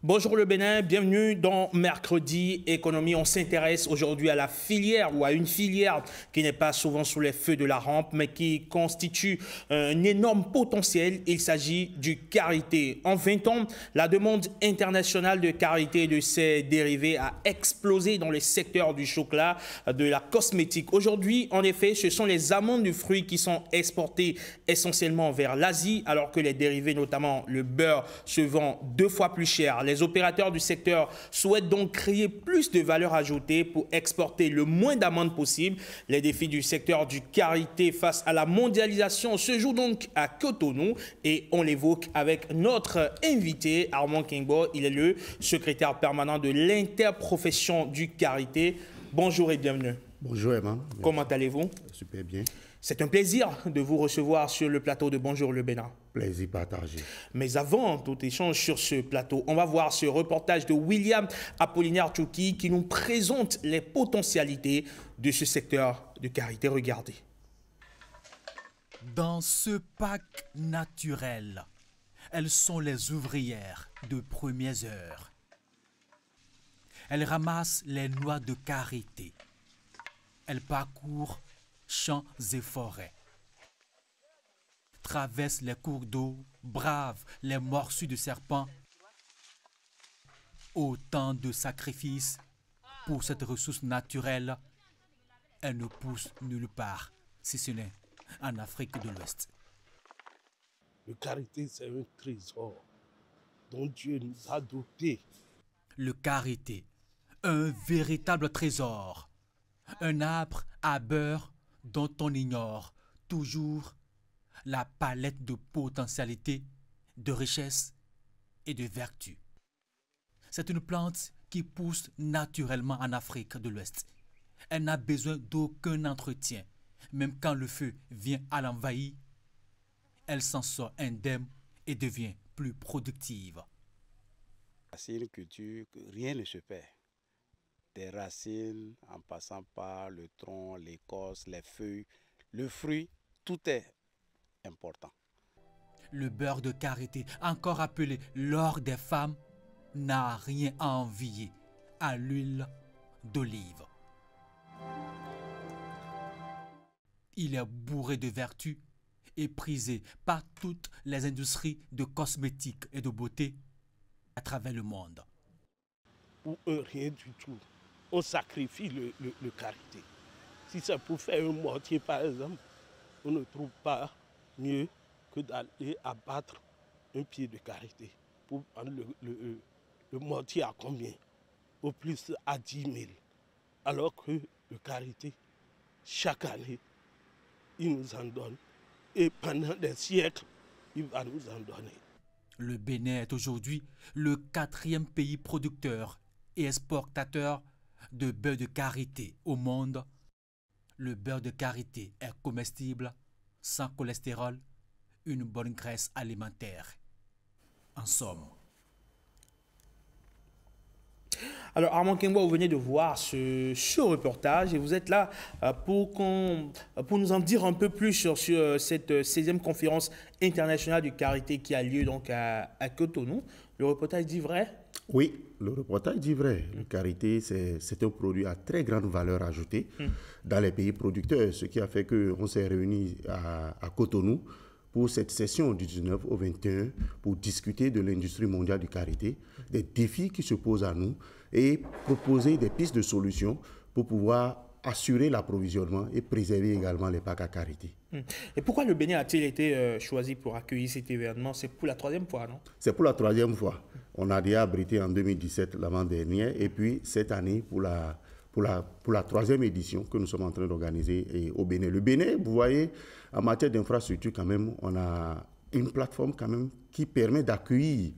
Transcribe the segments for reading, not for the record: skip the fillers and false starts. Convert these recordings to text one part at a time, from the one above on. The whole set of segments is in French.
Bonjour le Bénin, bienvenue dans Mercredi Économie. On s'intéresse aujourd'hui à la filière ou à une filière qui n'est pas souvent sous les feux de la rampe, mais qui constitue un énorme potentiel. Il s'agit du karité. En 20 ans, la demande internationale de karité et de ses dérivés a explosé dans les secteurs du chocolat, de la cosmétique. Aujourd'hui, en effet, ce sont les amandes de fruits qui sont exportées essentiellement vers l'Asie, alors que les dérivés, notamment le beurre, se vendent 2 fois plus cher. Les opérateurs du secteur souhaitent donc créer plus de valeur ajoutée pour exporter le moins d'amandes possible. Les défis du secteur du karité face à la mondialisation se jouent donc à Cotonou et on l'évoque avec notre invité Armand Kingbo. Il est le secrétaire permanent de l'interprofession du karité. Bonjour et bienvenue. Bonjour Emma. Comment allez-vous? Super bien. C'est un plaisir de vous recevoir sur le plateau de Bonjour le Bénin. Plaisir partagé. Mais avant tout échange sur ce plateau, on va voir ce reportage de William Apollinaire Tchouki qui nous présente les potentialités de ce secteur de karité. Regardez. Dans ce parc naturel, elles sont les ouvrières de premières heures. Elles ramassent les noix de karité. Elles parcourent champs et forêts, traversent les cours d'eau, bravent les morsures de serpents. Autant de sacrifices pour cette ressource naturelle. Elle ne pousse nulle part, si ce n'est en Afrique de l'Ouest. Le karité, c'est un trésor dont Dieu nous a dotés. Le karité, un véritable trésor, un arbre à beurre dont on ignore toujours la palette de potentialités, de richesses et de vertus. C'est une plante qui pousse naturellement en Afrique de l'Ouest. Elle n'a besoin d'aucun entretien. Même quand le feu vient à l'envahir, elle s'en sort indemne et devient plus productive. C'est une culture que rien ne se perd. Des racines, en passant par le tronc, l'écorce, les feuilles, le fruit, tout est important. Le beurre de karité, encore appelé l'or des femmes, n'a rien à envier à l'huile d'olive. Il est bourré de vertus et prisé par toutes les industries de cosmétiques et de beauté à travers le monde. Pour rien du tout, on sacrifie le karité. Si c'est pour faire un mortier, par exemple, on ne trouve pas mieux que d'aller abattre un pied de karité. Pour prendre le mortier à combien? Au plus à 10 000. Alors que le karité, chaque année, il nous en donne. Et pendant des siècles, il va nous en donner. Le Bénin est aujourd'hui le 4e pays producteur et exportateur de beurre de karité au monde. Le beurre de karité est comestible, sans cholestérol, une bonne graisse alimentaire. En somme. Alors Armand Kingbo, vous venez de voir ce reportage et vous êtes là pour nous en dire un peu plus sur cette 16e conférence internationale du karité qui a lieu donc à Cotonou. Le reportage dit vrai? Oui, le reportage dit vrai. Le karité, c'est un produit à très grande valeur ajoutée dans les pays producteurs, ce qui a fait qu'on s'est réunis à Cotonou pour cette session du 19 au 21 pour discuter de l'industrie mondiale du karité, des défis qui se posent à nous et proposer des pistes de solutions pour pouvoir assurer l'approvisionnement et préserver également les parcs à karité. Et pourquoi le Bénin a-t-il été choisi pour accueillir cet événement? C'est pour la 3e fois, non? C'est pour la 3e fois. On a déjà abrité en 2017 l'avant-dernière et puis cette année pour la 3e édition que nous sommes en train d'organiser au Bénin. Le Bénin, vous voyez, en matière d'infrastructure quand même, on a une plateforme quand même qui permet d'accueillir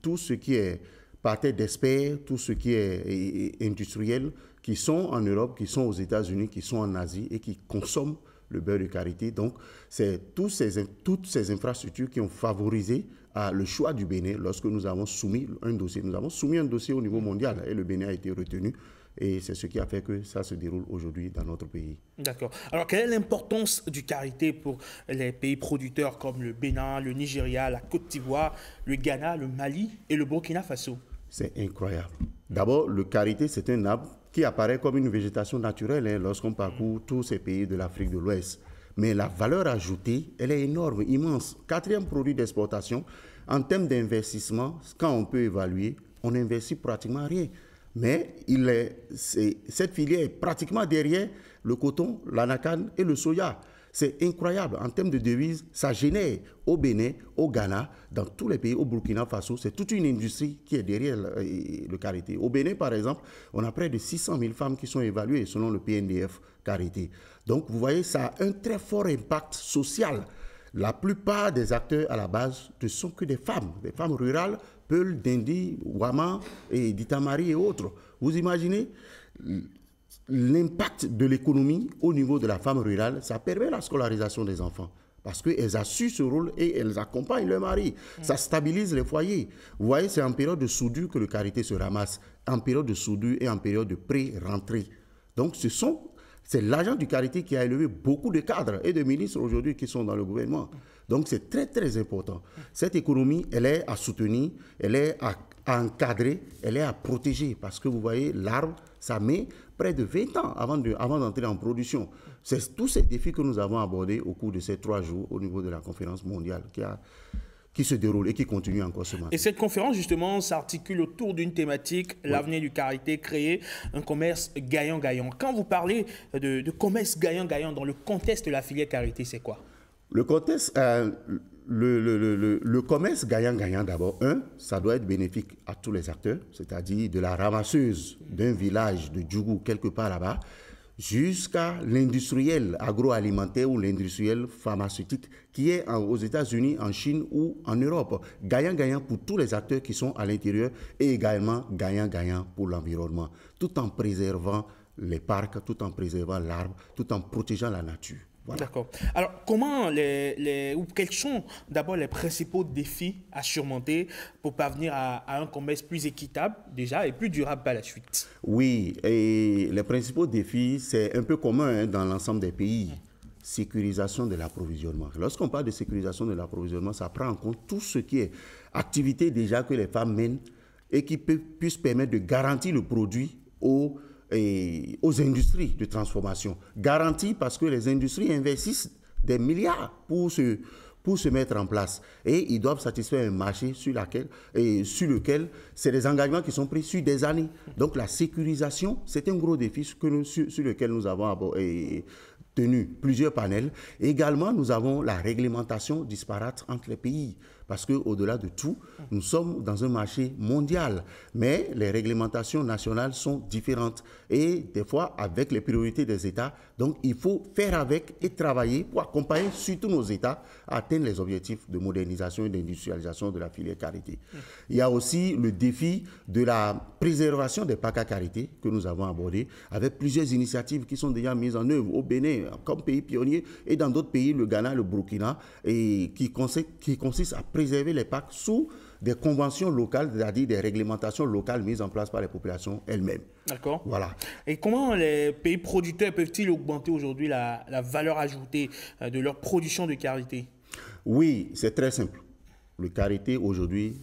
tout ce qui est par tête d'experts, tout ce qui est industriel, qui sont en Europe, qui sont aux États-Unis, qui sont en Asie et qui consomment le beurre de karité. Donc, c'est toutes ces infrastructures qui ont favorisé le choix du Bénin lorsque nous avons soumis un dossier. Nous avons soumis un dossier au niveau mondial et le Bénin a été retenu. Et c'est ce qui a fait que ça se déroule aujourd'hui dans notre pays. D'accord. Alors, quelle est l'importance du karité pour les pays producteurs comme le Bénin, le Nigeria, la Côte d'Ivoire, le Ghana, le Mali et le Burkina Faso? C'est incroyable. D'abord, le karité, c'est un arbre qui apparaît comme une végétation naturelle lorsqu'on parcourt tous ces pays de l'Afrique de l'Ouest. Mais la valeur ajoutée, elle est énorme, immense. Quatrième produit d'exportation, en termes d'investissement, quand on peut évaluer, on n'investit pratiquement rien. Mais cette filière est pratiquement derrière le coton, l'anacarde et le soja. C'est incroyable. En termes de devises, ça génère au Bénin, au Ghana, dans tous les pays, au Burkina Faso. C'est toute une industrie qui est derrière le karité. Au Bénin, par exemple, on a près de 600 000 femmes qui sont évaluées selon le PNDF karité. Donc, vous voyez, ça a un très fort impact social. La plupart des acteurs à la base ne sont que des femmes rurales, Peul, Dindi, Ouama, et Ditamari et autres. Vous imaginez l'impact de l'économie au niveau de la femme rurale, ça permet la scolarisation des enfants. Parce qu'elles assurent ce rôle et elles accompagnent leur mari. Ça stabilise les foyers. Vous voyez, c'est en période de soudure que le karité se ramasse. En période de soudure et en période de pré-rentrée. Donc, c'est l'agent du karité qui a élevé beaucoup de cadres et de ministres aujourd'hui qui sont dans le gouvernement. Donc, c'est très, très important. Cette économie, elle est à soutenir, elle est à encadrer, elle est à protéger. Parce que vous voyez, l'arbre, ça met près de 20 ans avant d'entrer en production. C'est tous ces défis que nous avons abordés au cours de ces 3 jours au niveau de la conférence mondiale qui se déroule et qui continue encore ce matin. Et cette conférence, justement, s'articule autour d'une thématique, l'avenir du karité, créer un commerce gagnant-gagnant. Quand vous parlez de commerce gagnant-gagnant dans le contexte de la filière karité, c'est quoi? Le contexte, le commerce gagnant-gagnant d'abord, ça doit être bénéfique à tous les acteurs, c'est-à-dire de la ramasseuse d'un village de Djougou quelque part là-bas, jusqu'à l'industriel agroalimentaire ou l'industriel pharmaceutique qui est aux États-Unis, en Chine ou en Europe. Gagnant-gagnant pour tous les acteurs qui sont à l'intérieur et également gagnant-gagnant pour l'environnement, tout en préservant les parcs, tout en préservant l'arbre, tout en protégeant la nature. Voilà. D'accord. Alors, quels sont d'abord les principaux défis à surmonter pour parvenir à un commerce plus équitable déjà et plus durable par la suite? Oui, et les principaux défis, c'est un peu commun dans l'ensemble des pays. Sécurisation de l'approvisionnement. Lorsqu'on parle de sécurisation de l'approvisionnement, ça prend en compte tout ce qui est activité déjà que les femmes mènent et qui puisse permettre de garantir le produit aux industries de transformation. Garantie parce que les industries investissent des milliards pour se mettre en place. Et ils doivent satisfaire un marché sur lequel c'est des engagements qui sont pris sur des années. Donc la sécurisation, c'est un gros défi sur lequel nous avons tenu plusieurs panels. Et également, nous avons la réglementation disparate entre les pays. Parce qu'au-delà de tout, nous sommes dans un marché mondial. Mais les réglementations nationales sont différentes. Et des fois, avec les priorités des États, donc il faut faire avec et travailler pour accompagner surtout nos États à atteindre les objectifs de modernisation et d'industrialisation de la filière karité. Il y a aussi le défi de la préservation des parcs à karité que nous avons abordé avec plusieurs initiatives qui sont déjà mises en œuvre au Bénin comme pays pionnier et dans d'autres pays, le Ghana, le Burkina, et qui consiste à préserver les parcs sous des conventions locales, c'est-à-dire des réglementations locales mises en place par les populations elles-mêmes. D'accord. Voilà. Et comment les pays producteurs peuvent-ils augmenter aujourd'hui la valeur ajoutée de leur production de karité? Oui, c'est très simple. Le karité aujourd'hui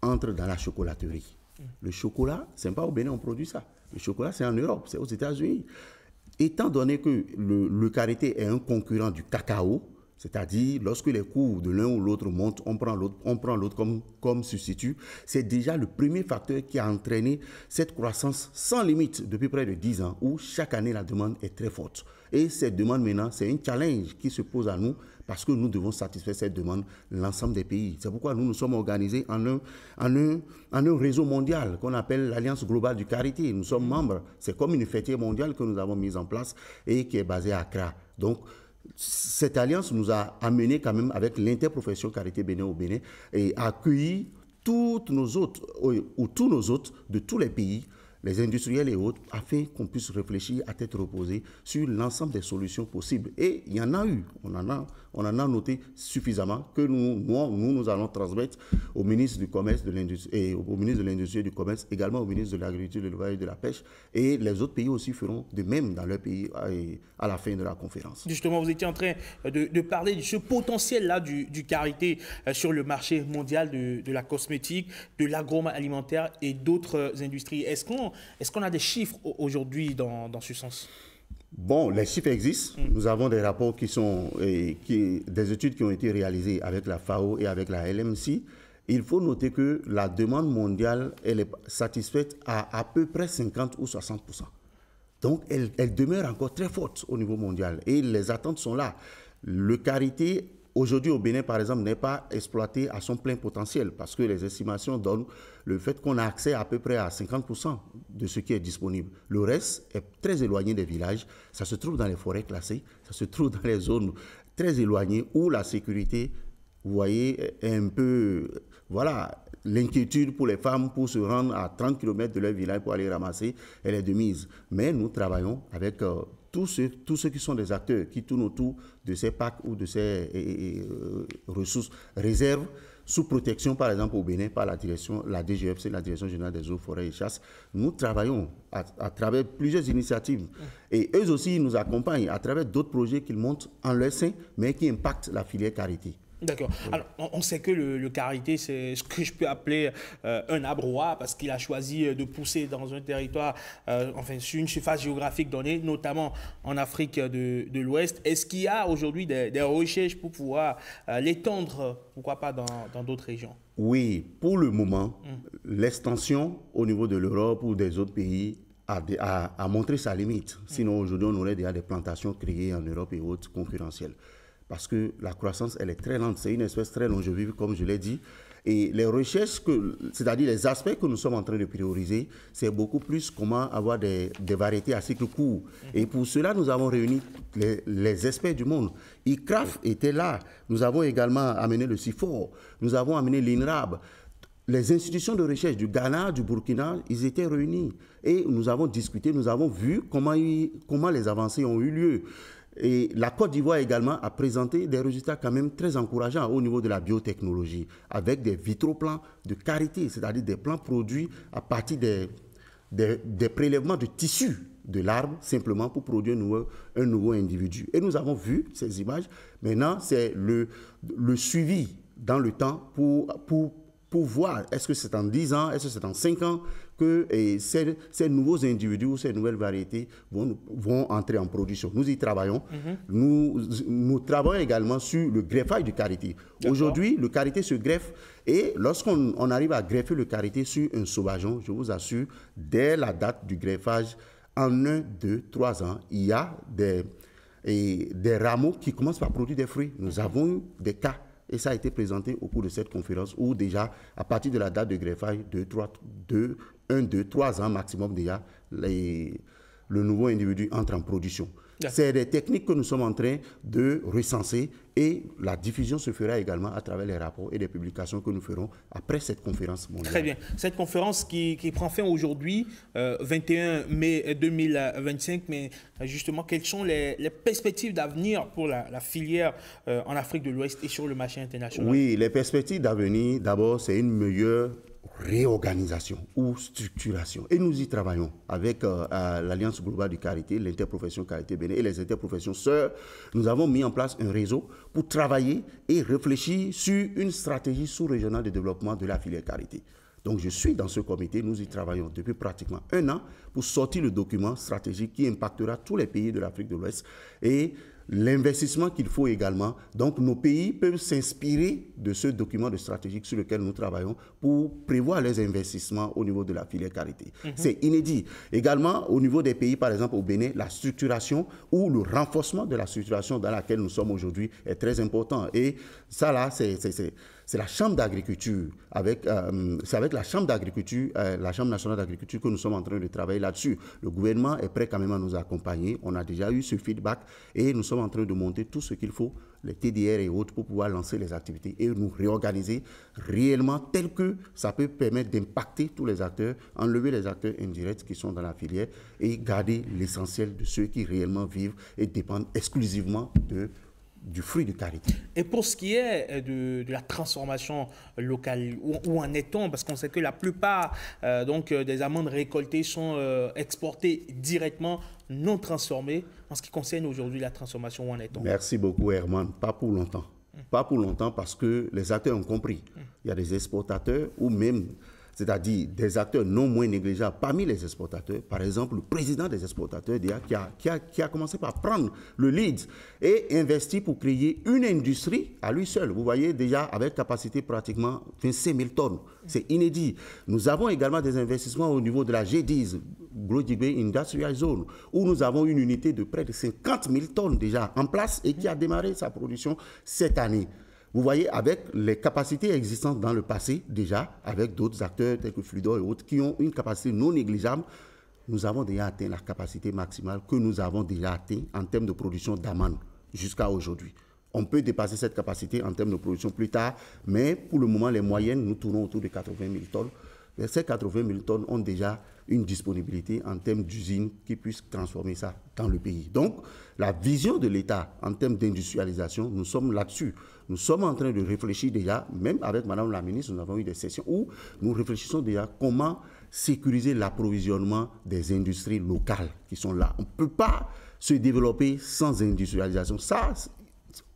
entre dans la chocolaterie. Le chocolat, c'est pas au Bénin on produit ça. Le chocolat, c'est en Europe, c'est aux États-Unis. Étant donné que le karité est un concurrent du cacao, c'est-à-dire lorsque les cours de l'un ou l'autre montent, on prend l'autre comme substitut, c'est déjà le premier facteur qui a entraîné cette croissance sans limite depuis près de 10 ans, où chaque année la demande est très forte. Et cette demande maintenant, c'est un challenge qui se pose à nous parce que nous devons satisfaire cette demande l'ensemble des pays. C'est pourquoi nous nous sommes organisés en un réseau mondial qu'on appelle l'Alliance globale du karité. Nous sommes membres. C'est comme une fêtière mondiale que nous avons mise en place et qui est basée à Accra. Donc, cette alliance nous a amené quand même avec l'interprofession karité Bénin au Bénin et a accueilli tous nos hôtes de tous les pays, les industriels et autres, afin qu'on puisse réfléchir à tête reposée sur l'ensemble des solutions possibles. Et il y en a eu, On en a noté suffisamment que nous allons transmettre au ministre du Commerce, de l'Industrie, et au ministre de l'Industrie et du Commerce, également au ministre de l'Agriculture, de l'Élevage et de la Pêche. Et les autres pays aussi feront de même dans leur pays à la fin de la conférence. Justement, vous étiez en train de parler de ce potentiel-là du karité sur le marché mondial de la cosmétique, de l'agroalimentaire et d'autres industries. Est-ce qu'on a des chiffres aujourd'hui dans ce sens? Bon, les chiffres existent. Nous avons des rapports des études qui ont été réalisées avec la FAO et avec la LMC. Il faut noter que la demande mondiale, elle est satisfaite à peu près 50 ou 60%. Donc, elle demeure encore très forte au niveau mondial et les attentes sont là. Le karité, aujourd'hui au Bénin, par exemple, n'est pas exploité à son plein potentiel parce que les estimations donnent le fait qu'on a accès à peu près à 50% de ce qui est disponible. Le reste est très éloigné des villages. Ça se trouve dans les forêts classées, ça se trouve dans les zones très éloignées où la sécurité, vous voyez, est un peu... Voilà, l'inquiétude pour les femmes pour se rendre à 30 km de leur village pour aller ramasser, elle est de mise. Mais nous travaillons avec tous ceux qui sont des acteurs qui tournent autour de ces parcs ou de ces ressources, réserves, sous protection, par exemple, au Bénin, par la DGFC, la Direction générale des eaux, forêts et chasses. Nous travaillons à travers plusieurs initiatives. Et eux aussi nous accompagnent à travers d'autres projets qu'ils montent en leur sein, mais qui impactent la filière karité. D'accord. Alors, on sait que le karité, c'est ce que je peux appeler un arbre roi parce qu'il a choisi de pousser dans un territoire, enfin, sur une surface géographique donnée, notamment en Afrique de l'Ouest. Est-ce qu'il y a aujourd'hui des recherches pour pouvoir l'étendre, pourquoi pas, dans d'autres régions? Oui, pour le moment, l'extension au niveau de l'Europe ou des autres pays a montré sa limite. Sinon, aujourd'hui, on aurait déjà des plantations créées en Europe et autres concurrentielles. Parce que la croissance, elle est très lente. C'est une espèce très longevive, comme je l'ai dit. Et les recherches, c'est-à-dire les aspects que nous sommes en train de prioriser, c'est beaucoup plus comment avoir des variétés à cycle court. Et pour cela, nous avons réuni les experts du monde. ICRAF était là. Nous avons également amené le CIFOR. Nous avons amené l'INRAB. Les institutions de recherche du Ghana, du Burkina, ils étaient réunis. Et nous avons discuté, nous avons vu comment les avancées ont eu lieu. Et la Côte d'Ivoire également a présenté des résultats quand même très encourageants au niveau de la biotechnologie, avec des vitroplans de karité, c'est-à-dire des plants produits à partir des prélèvements de tissus de l'arbre, simplement pour produire un nouveau individu. Et nous avons vu ces images. Maintenant, c'est le suivi dans le temps pour voir, est-ce que c'est en 10 ans, est-ce que c'est en 5 ans que ces nouveaux individus ou ces nouvelles variétés vont entrer en production. Nous y travaillons. Nous travaillons également sur le greffage du karité. Aujourd'hui, le karité se greffe et lorsqu'on arrive à greffer le karité sur un sauvageon, je vous assure, dès la date du greffage, en 1, 2, 3 ans, il y a des rameaux qui commencent par produire des fruits. Nous avons eu des cas. Et ça a été présenté au cours de cette conférence où déjà, à partir de la date de greffage, 1, 2, 3 ans maximum déjà, le nouveau individu entre en production. C'est des techniques que nous sommes en train de recenser et la diffusion se fera également à travers les rapports et les publications que nous ferons après cette conférence mondiale. Très bien. Cette conférence qui prend fin aujourd'hui, 21 mai 2025, mais justement, quelles sont les perspectives d'avenir pour la filière en Afrique de l'Ouest et sur le marché international? Oui, les perspectives d'avenir, d'abord, c'est une meilleure réorganisation ou structuration. Et nous y travaillons avec l'Alliance globale du karité, l'interprofession karité Bénin et les interprofessions sœurs. Nous avons mis en place un réseau pour travailler et réfléchir sur une stratégie sous-régionale de développement de la filière karité. Donc je suis dans ce comité, nous y travaillons depuis pratiquement 1 an pour sortir le document stratégique qui impactera tous les pays de l'Afrique de l'Ouest et l'investissement qu'il faut également. Donc nos pays peuvent s'inspirer de ce document de stratégique sur lequel nous travaillons pour prévoir les investissements au niveau de la filière karité. C'est inédit. Également au niveau des pays, par exemple au Bénin, la structuration ou le renforcement de la structuration dans laquelle nous sommes aujourd'hui est très important. Et ça là, c'est la Chambre d'agriculture, c'est avec la Chambre d'agriculture, la Chambre nationale d'agriculture que nous sommes en train de travailler là-dessus. Le gouvernement est prêt quand même à nous accompagner. On a déjà eu ce feedback et nous sommes en train de monter tout ce qu'il faut, les TDR et autres, pour pouvoir lancer les activités et nous réorganiser réellement tel que ça peut permettre d'impacter tous les acteurs, enlever les acteurs indirects qui sont dans la filière et garder l'essentiel de ceux qui réellement vivent et dépendent exclusivement du fruit de karité. Et pour ce qui est de la transformation locale, où en est-on? Parce qu'on sait que la plupart des amandes récoltées sont exportées directement, non transformées. En ce qui concerne aujourd'hui la transformation, où en est-on? Merci beaucoup, Herman. Pas pour longtemps. Pas pour longtemps parce que les acteurs ont compris. Il y a des exportateurs ou même, c'est-à-dire des acteurs non moins négligeables parmi les exportateurs. Par exemple, le président des exportateurs qui a commencé par prendre le lead et investir pour créer une industrie à lui seul. Vous voyez déjà avec capacité pratiquement 25 000 tonnes. C'est inédit. Nous avons également des investissements au niveau de la G10, Glodjibé Industrial Zone, où nous avons une unité de près de 50 000 tonnes déjà en place et qui a démarré sa production cette année. Vous voyez, avec les capacités existantes dans le passé, déjà, avec d'autres acteurs tels que Fluidor et autres, qui ont une capacité non négligeable, nous avons déjà atteint la capacité maximale que nous avons déjà atteint en termes de production d'amandes jusqu'à aujourd'hui. On peut dépasser cette capacité en termes de production plus tard, mais pour le moment, les moyennes, nous tournons autour de 80 000 tonnes. Et ces 80 000 tonnes ont déjà une disponibilité en termes d'usines qui puissent transformer ça dans le pays. Donc, la vision de l'État en termes d'industrialisation, nous sommes là-dessus. Nous sommes en train de réfléchir déjà, même avec Madame la ministre, nous avons eu des sessions où nous réfléchissons déjà comment sécuriser l'approvisionnement des industries locales qui sont là. On ne peut pas se développer sans industrialisation. Ça,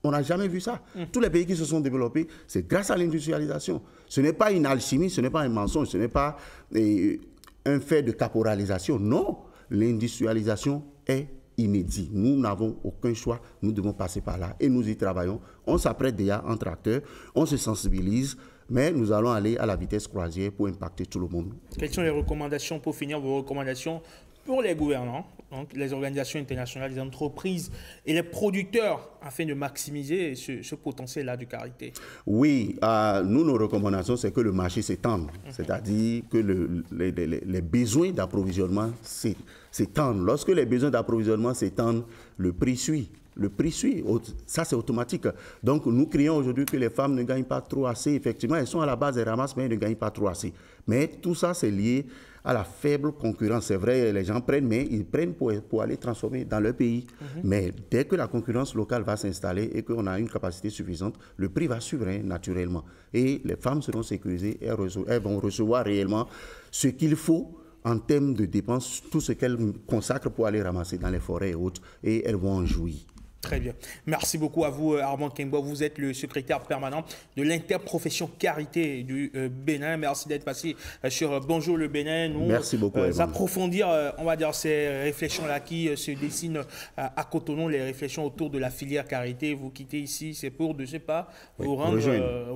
on n'a jamais vu ça. Tous les pays qui se sont développés, c'est grâce à l'industrialisation. Ce n'est pas une alchimie, ce n'est pas un mensonge, ce n'est pas un fait de caporalisation. Non, l'industrialisation est inédite. Nous n'avons aucun choix, nous devons passer par là et nous y travaillons. On s'apprête déjà entre acteurs, on se sensibilise, mais nous allons aller à la vitesse croisière pour impacter tout le monde. Quelles sont les recommandations, pour finir, vos recommandations pour les gouvernants, donc les organisations internationales, les entreprises et les producteurs, afin de maximiser ce potentiel-là de karité? Oui, nous, nos recommandations, c'est que le marché s'étende, c'est-à-dire que les besoins d'approvisionnement s'étendent. Lorsque les besoins d'approvisionnement s'étendent, le prix suit. Le prix suit, ça c'est automatique. Donc nous crions aujourd'hui que les femmes ne gagnent pas trop assez. Effectivement, elles sont à la base, elles ramassent, mais elles ne gagnent pas trop assez. Mais tout ça c'est lié à la faible concurrence. C'est vrai, les gens prennent, mais ils prennent pour aller transformer dans leur pays. Mais dès que la concurrence locale va s'installer et qu'on a une capacité suffisante, le prix va suivre naturellement. Et les femmes seront sécurisées, elles vont recevoir réellement ce qu'il faut en termes de dépenses, tout ce qu'elles consacrent pour aller ramasser dans les forêts et autres, et elles vont en jouir. Très bien. Merci beaucoup à vous, Armand Kengbo. Vous êtes le secrétaire permanent de l'interprofession karité du Bénin. Merci d'être passé sur Bonjour le Bénin. Nous, merci beaucoup. Approfondir, on va dire, ces réflexions-là qui se dessinent à Cotonou, les réflexions autour de la filière karité. Vous quittez ici, c'est pour, je ne sais pas, vous rendre,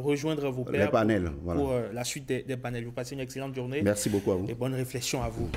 rejoindre vos pairs. Les panels, pour la suite des panels. Vous passez une excellente journée. Merci beaucoup à vous. Et bonne réflexion à vous.